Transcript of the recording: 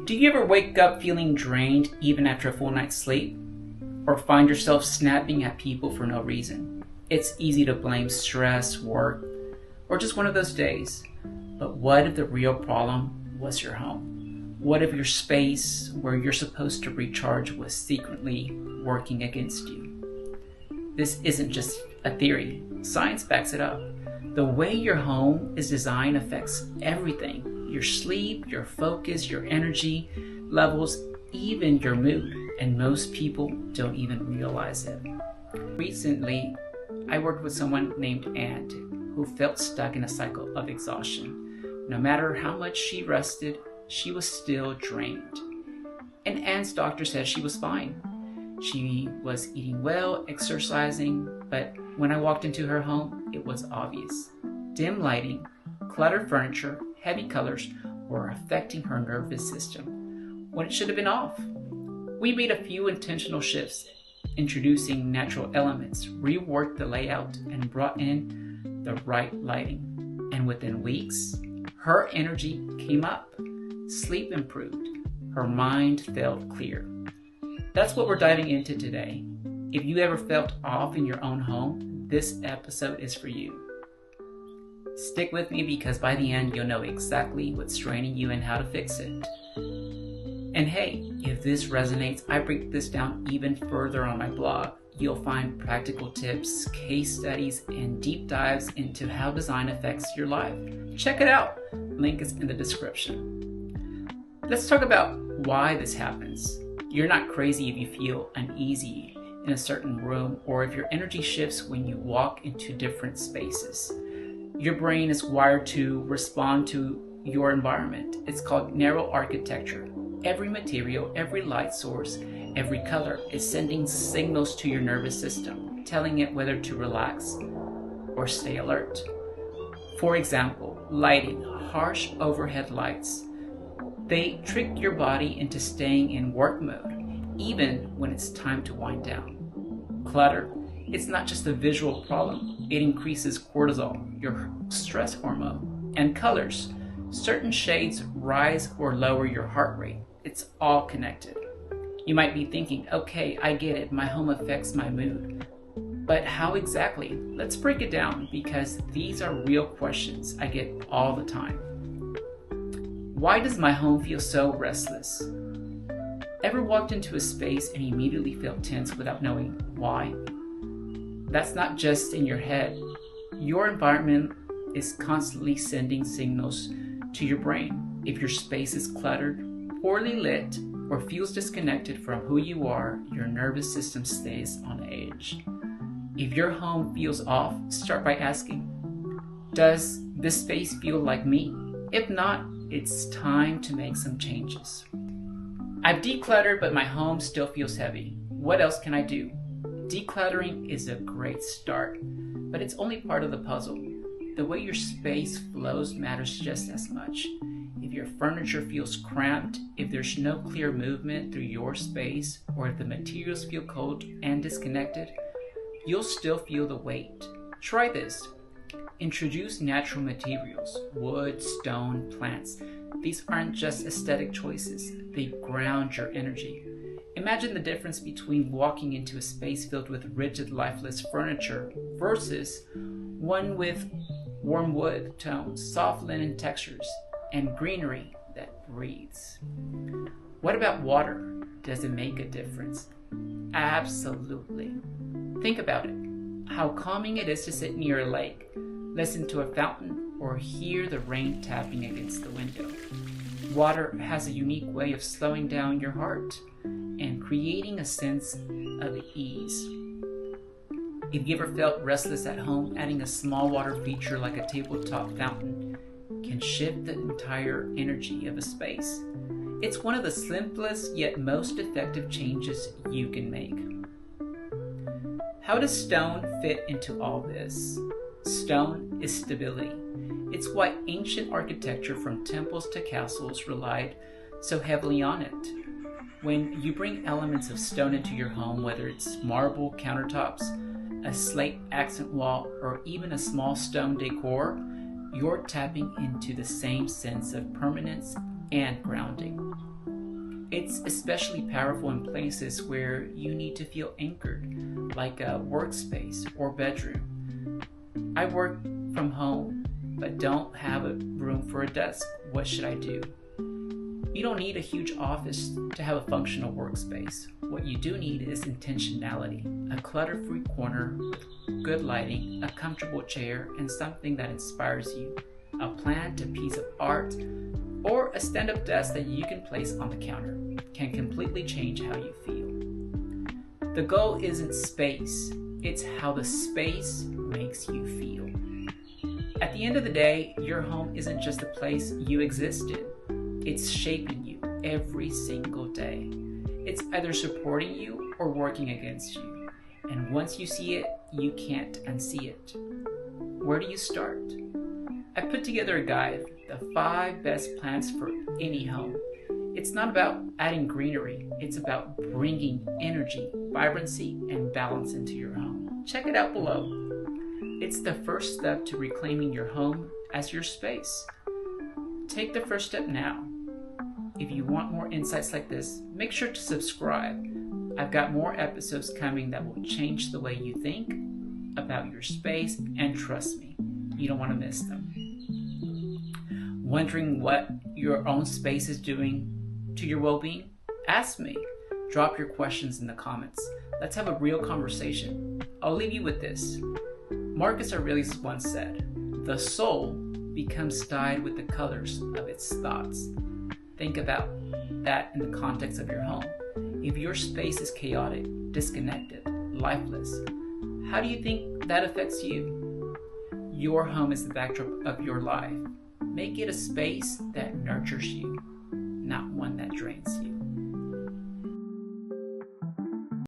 Do you ever wake up feeling drained even after a full night's sleep? Or find yourself snapping at people for no reason? It's easy to blame stress, work, or just one of those days. But what if the real problem was your home? What if your space where you're supposed to recharge was secretly working against you? This isn't just a theory. Science backs it up. The way your home is designed affects everything. Your sleep, your focus, your energy levels, even your mood. And most people don't even realize it. Recently, I worked with someone named Ann who felt stuck in a cycle of exhaustion. No matter how much she rested, she was still drained. And Ann's doctor said she was fine. She was eating well, exercising, but when I walked into her home, it was obvious. Dim lighting, cluttered furniture, heavy colors were affecting her nervous system when it should have been off. We made a few intentional shifts, introducing natural elements, reworked the layout, and brought in the right lighting. And within weeks, her energy came up, sleep improved, her mind felt clear. That's what we're diving into today. If you ever felt off in your own home, this episode is for you. Stick with me because by the end, you'll know exactly what's draining you and how to fix it. And hey, if this resonates, I break this down even further on my blog. You'll find practical tips, case studies, and deep dives into how design affects your life. Check it out. Link is in the description. Let's talk about why this happens. You're not crazy if you feel uneasy in a certain room or if your energy shifts when you walk into different spaces. Your brain is wired to respond to your environment. It's called neural architecture. Every material, every light source, every color is sending signals to your nervous system, telling it whether to relax or stay alert. For example, lighting, harsh overhead lights. They trick your body into staying in work mode, even when it's time to wind down. Clutter, it's not just a visual problem. It increases cortisol, your stress hormone. And colors, certain shades rise or lower your heart rate. It's all connected. You might be thinking, okay, I get it. My home affects my mood. But how exactly? Let's break it down because these are real questions I get all the time. Why does my home feel so restless? Ever walked into a space and immediately felt tense without knowing why? That's not just in your head. Your environment is constantly sending signals to your brain. If your space is cluttered, poorly lit, or feels disconnected from who you are, your nervous system stays on edge. If your home feels off, start by asking, does this space feel like me? If not, it's time to make some changes. I've decluttered, but my home still feels heavy. What else can I do? Decluttering is a great start, but it's only part of the puzzle. The way your space flows matters just as much. If your furniture feels cramped, if there's no clear movement through your space, or if the materials feel cold and disconnected, you'll still feel the weight. Try this. Introduce natural materials, wood, stone, plants. These aren't just aesthetic choices, they ground your energy. Imagine the difference between walking into a space filled with rigid, lifeless furniture versus one with warm wood tones, soft linen textures, and greenery that breathes. What about water? Does it make a difference? Absolutely. Think about it. How calming it is to sit near a lake, listen to a fountain, or hear the rain tapping against the window. Water has a unique way of slowing down your heart and creating a sense of ease. If you ever felt restless at home, adding a small water feature like a tabletop fountain can shift the entire energy of a space. It's one of the simplest yet most effective changes you can make. How does stone fit into all this? Stone is stability. It's why ancient architecture from temples to castles relied so heavily on it. When you bring elements of stone into your home, whether it's marble countertops, a slate accent wall, or even a small stone decor, you're tapping into the same sense of permanence and grounding. It's especially powerful in places where you need to feel anchored, like a workspace or bedroom. I work from home, but don't have a room for a desk. What should I do? You don't need a huge office to have a functional workspace. What you do need is intentionality, a clutter-free corner with good lighting, a comfortable chair, and something that inspires you, a plant, a piece of art, or a stand-up desk that you can place on the counter can completely change how you feel. The goal isn't space, it's how the space makes you feel. At the end of the day, your home isn't just a place you exist in. It's shaping you every single day. It's either supporting you or working against you. And once you see it, you can't unsee it. Where do you start? I put together a guide, the 5 best plants for any home. It's not about adding greenery, it's about bringing energy, vibrancy, and balance into your home. Check it out below. It's the first step to reclaiming your home as your space. Take the first step now. If you want more insights like this, make sure to subscribe. I've got more episodes coming that will change the way you think about your space, and trust me, you don't want to miss them. Wondering what your own space is doing to your well-being? Ask me. Drop your questions in the comments. Let's have a real conversation. I'll leave you with this. Marcus Aurelius once said, "The soul becomes dyed with the colors of its thoughts." Think about that in the context of your home. If your space is chaotic, disconnected, lifeless, how do you think that affects you? Your home is the backdrop of your life. Make it a space that nurtures you, not one that drains you.